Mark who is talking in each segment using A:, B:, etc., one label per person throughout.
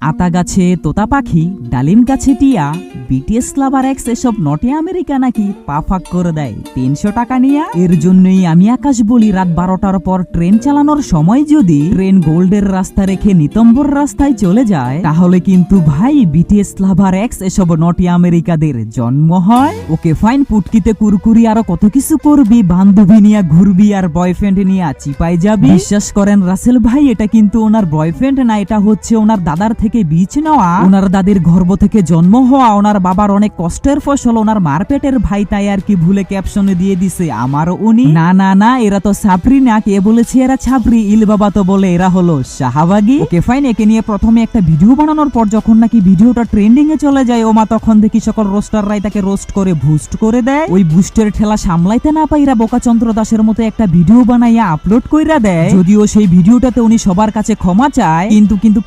A: আতা গাছে তোতা পাখি, ডালিম গাছে টিয়া, বিটিএস লাভার এক্স এসব নটে আমেরিকা নাকি পা ফাঁক করে দেয় 300 টাকা নিয়ে। এর জন্যই আমি আকাশ বলি, রাত 12টার পর ট্রেন চালানোর সময় যদি ট্রেন গোল্ডের রাস্তা রেখে নিতম্বর রাস্তায় চলে যায়, তাহলে কিন্তু ভাই বিটিএস লাভার এক্স এসব নটি আমেরিকাদের জন্ম হয়। ওকে ফাইন, পুটকিতে কুরকুরি আরো কত কিছু করবি, বান্ধবী নিয়ে ঘুরবি আর বয়ফ্রেন্ড নিয়ে চিপাই যাবি। বিশ্বাস করেন রাসেল ভাই, এটা কিন্তু ওনার বয়ফ্রেন্ড না, এটা হচ্ছে ওনার দাদার থেকে বীজ নেওয়া, ওনার দাদির গর্ভ থেকে জন্ম হওয়া, ওনার বাবার অনেক কষ্টের ফসল, ওনার মারপেটের ভাই, তাই আর কি ভুলে ক্যাপশনে দিয়ে দিছে আমারও উনি। না না না, এরা তো ছাপরি না, কে বলেছে এরা ছাপরি? ইল বাবা তো বলে এরা হলো শাহবাগী। ওকে ফাইন, একে নিয়ে প্রথমে একটা ভিডিও বানানোর পর যখন নাকি ভিডিওটা ট্রেন্ডিং এ চলে যায়, ওমা তখন দেখি সকল রোস্টাররাই তাকে রোস্ট করে বুস্ট করে দেয়। ওই বুস্টের ঠেলা সামলাইতে না পাইরা বোকাচন্দ্র দাসের মতো একটা ভিডিও বানাইয়া আপলোড কইরা দেয়। যদিও সেই ভিডিওটাতে উনি সবার কাছে ক্ষমা চায়,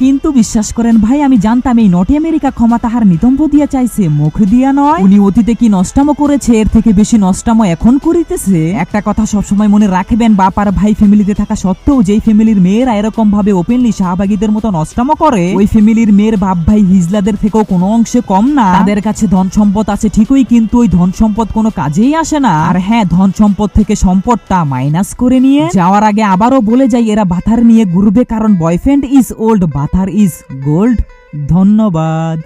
A: কিন্তু বিশ্বাস করেন ভাই, আমি জানতাম এই নটি আমেরিকা ক্ষমা তাহার নিতম্ব দিয়া চাইছে, মুখ দিয়া নয়। উনি অতীতে কি নষ্টামো করেছে, এর থেকে বেশি নষ্টামো এখন করিতেছে। একটা কথা সবসময় মনে রাখবেন, বাপ আর ভাই ফ্যামিলিতে থাকা সত্ত্বেও যেই ফ্যামিলির মেয়েরা এরকম ভাবে ওপেনলি শাহবাগীদের মতো নষ্টামো করে, ওই ফ্যামিলির মেয়ের বাপ ভাই হিজলাদের থেকেও কোনো অংশে কম না। তাদের কাছে ধন সম্পদ আছে ঠিকই, কিন্তু ওই ধন সম্পদ কোনো কাজেই আসে না। আর হ্যাঁ, ধন সম্পদ থেকে সম্পদটা মাইনাস করে নিয়ে যাওয়ার আগে আবারও বলে যাই, এরা বাথার নিয়ে ঘুরবে, কারণ boyfriend is old, brother is gold. ধন্যবাদ।